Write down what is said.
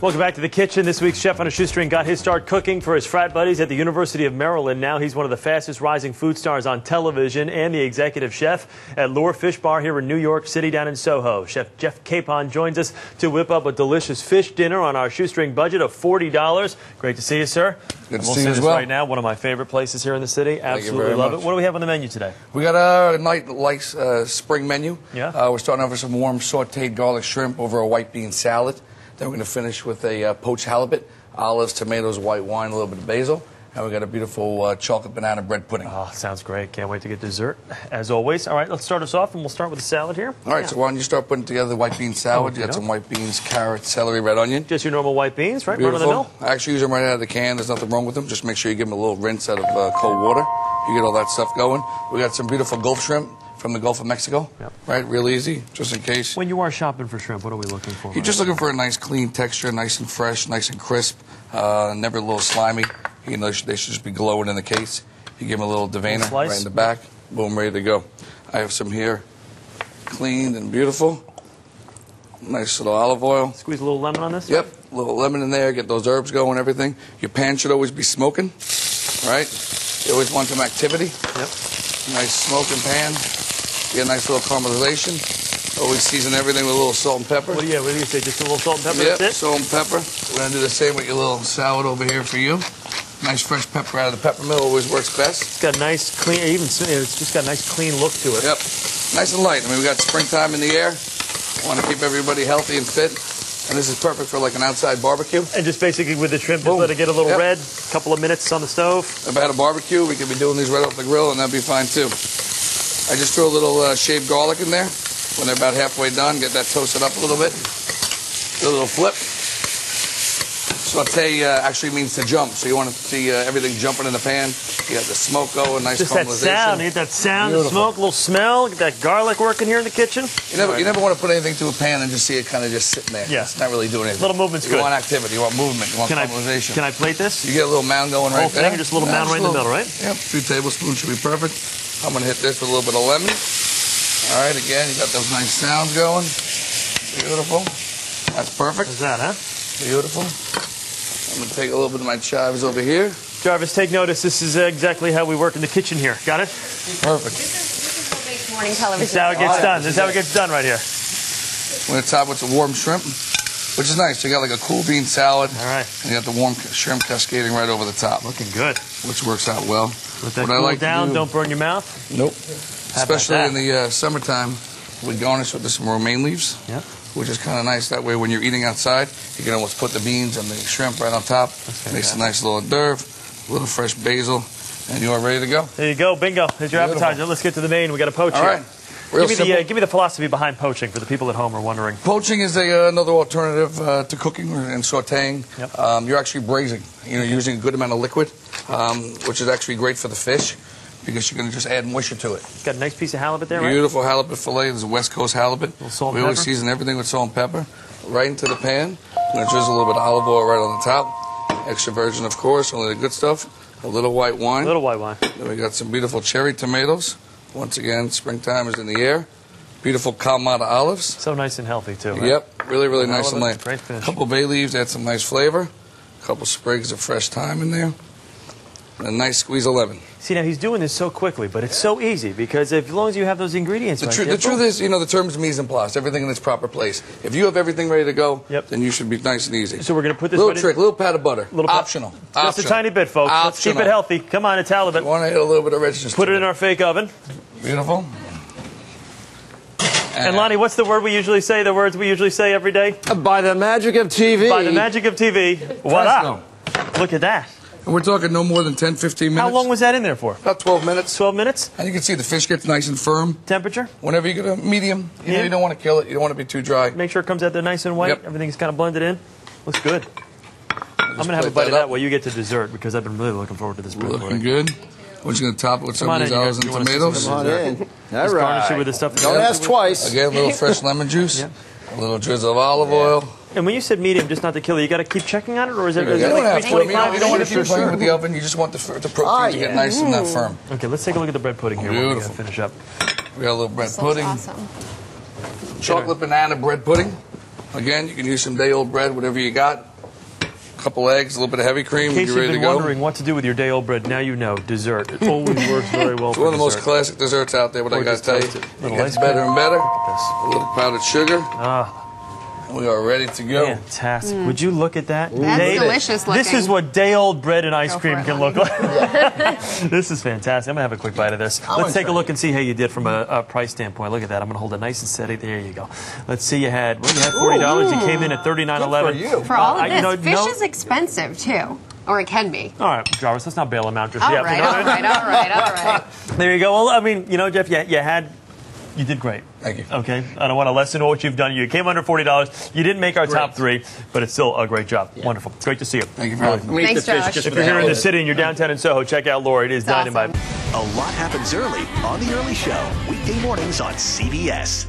Welcome back to the kitchen. This week's chef on a shoestring got his start cooking for his frat buddies at the University of Maryland. Now he's one of the fastest rising food stars on television and the executive chef at Lure Fish Bar here in New York City down in Soho. Chef Jeff Capon joins us to whip up a delicious fish dinner on our shoestring budget of $40. Great to see you, sir. Good to see you as well. Right now, one of my favorite places here in the city. Absolutely love it. What do we have on the menu today? We got a nice spring menu. Yeah. We're starting off with some warm sauteed garlic shrimp over a white bean salad. Then we're going to finish with a poached halibut, olives, tomatoes, white wine, a little bit of basil. And we got a beautiful chocolate banana bread pudding. Oh, sounds great. Can't wait to get dessert, as always. All right, let's start us off, and we'll start with the salad here. All right, so why don't you start putting together the white bean salad. You got some white beans, carrots, celery, red onion. Just your normal white beans, right? Beautiful. Run of the mill? I actually use them right out of the can. There's nothing wrong with them. Just make sure you give them a little rinse out of cold water. You get all that stuff going. We got some beautiful Gulf shrimp from the Gulf of Mexico. Yep. Right, real easy, just in case. When you are shopping for shrimp, what are we looking for? You're just looking for a nice clean texture, nice and fresh, nice and crisp, never a little slimy. You know, they should just be glowing in the case. You give them a little Davana right in the back, boom, ready to go. I have some here, cleaned and beautiful. Nice little olive oil. Squeeze a little lemon on this? Yep, a little lemon in there, get those herbs going, everything. Your pan should always be smoking, right? You always want some activity. Yep. Nice smoking pan. Get a nice little caramelization. Always season everything with a little salt and pepper. What do you say? Just a little salt and pepper? Yep, That's it? salt and pepper. We're going to do the same with your little salad over here for you. Nice fresh pepper out of the pepper mill always works best. It's got a nice, clean, it's just got a nice, clean look to it. Yep. Nice and light. I mean, we got springtime in the air. Want to keep everybody healthy and fit. And this is perfect for like an outside barbecue. And just basically with the shrimp, just let it get a little red, a couple of minutes on the stove. If I had a barbecue, we could be doing these right off the grill, and that'd be fine too. I just throw a little shaved garlic in there. When they're about halfway done, get that toasted up a little bit. Do a little flip. Saute actually means to jump, so you want to see everything jumping in the pan. You got the smoke going, nice just that caramelization. sound, you get that sound, the smoke, a little smell, get that garlic working here in the kitchen. You never want to put anything to a pan and just see it kind of just sitting there. Yeah. It's not really doing anything. A little movement's good. You want activity, you want movement, you want caramelization. Can I plate this? You get a little mound going right there. Just a little mound right in the middle, right? Yep, 2 tablespoons should be perfect. I'm going to hit this with a little bit of lemon. All right, again, you got those nice sounds going. Beautiful. That's perfect. How's that, huh? Beautiful. I'm going to take a little bit of my chives over here. Jarvis, take notice. This is exactly how we work in the kitchen here. Got it? Perfect. This is what makes morning television. This is how it gets done. This is how it gets done right here. We're going to top with some warm shrimp, which is nice. You got like a cool bean salad. All right. And you got the warm shrimp cascading right over the top. Looking good. Which works out well. Let that cool down. Don't burn your mouth. Nope. Especially in the summertime, we garnish with some romaine leaves. Yep. Which is kind of nice. That way, when you're eating outside, you can almost put the beans and the shrimp right on top. Makes a nice little hors d'oeuvre, a little fresh basil, and you are ready to go. There you go. Bingo. There's your appetizer. Let's get to the main. We got to poach All right. Give me the philosophy behind poaching for the people at home who are wondering. Poaching is another alternative to cooking and sautéing. Yep. You're actually braising. You're using a good amount of liquid, which is actually great for the fish, because you're going to just add moisture to it. Got a nice piece of halibut there, right? Beautiful halibut fillet. This is West Coast halibut. A little salt and we always pepper. season everything with salt and pepper. Right into the pan. I'm going to drizzle a little bit of olive oil right on the top. Extra virgin, of course, only the good stuff. A little white wine. A little white wine. Then we got some beautiful cherry tomatoes. Once again, springtime is in the air. Beautiful Kalamata olives. So nice and healthy, too, right? Yep, really, really nice and light. Great finish. A couple bay leaves, add some nice flavor. A couple sprigs of fresh thyme in there. And a nice squeeze of lemon. See, now he's doing this so quickly, but it's so easy because as long as you have those ingredients The truth is, the term is mise en place, everything in its proper place. If you have everything ready to go, then you should be nice and easy. So we're going to put this little trick, little pat of butter. Optional. Just a tiny bit, folks. Optional. Let's keep it healthy. Come on, it's halibut. You want to hit a little bit of richness. Put it in our fake oven. Beautiful. And Lonnie, what's the word we usually say? The words we usually say every day? By the magic of TV. By the magic of TV. Voila. Look at that. And we're talking no more than 10, 15 minutes. How long was that in there for? About 12 minutes. 12 minutes? And you can see the fish gets nice and firm. Temperature? Whenever you get a medium, you don't want to kill it. You don't want to be too dry. Make sure it comes out there nice and white. Yep. Everything's kind of blended in. Looks good. I'm going to have a bite of that while you get to dessert because I've been really looking forward to this. Looking good. We're just going to top it with some of these olives and tomatoes. Come on in. All Garnish right. it with the stuff. Don't ask twice. Again, a little fresh lemon juice. A little drizzle of olive oil. And when you said medium, just not to kill it, you got to keep checking on it, or is it? You don't have to. You don't want to keep playing with the Sure. oven. You just want the protein to get nice and firm. Okay, let's take a look at the bread pudding here. Beautiful. We'll finish up. We got a little bread pudding. Awesome. Chocolate banana bread pudding. Again, you can use some day-old bread, whatever you got. couple eggs, a little bit of heavy cream. In case You're you've ready been to go. wondering what to do with your day-old bread, now you know. Dessert. It always works very well. It's one of the most classic desserts out there. But I got to tell you, it gets better and better. A little powdered sugar. And we are ready to go. Fantastic. Would you look at that? That's delicious looking. This is what day-old bread and ice cream can look like. This is fantastic. I'm going to have a quick bite of this. Let's take a look and see how you did from a price standpoint. Look at that. I'm going to hold it nice and steady. There you go. Let's see. You had $40. You came in at $39.11. For all of this, fish is expensive, too. Or it can be. All right, Jarvis, let's not bail him out just all yet. Right, all right. There you go. Well, I mean, Jeff, you did great. Thank you. Okay. I don't want to lessen what you've done. You came under $40. You didn't make our top 3, but it's still a great job. Yeah. Wonderful. Great to see you. Thank you for having me. Thanks, Josh. If you're here in the city and you're downtown in Soho, check out Laura. It is dynamite. A lot happens early on The Early Show, weekday mornings on CBS.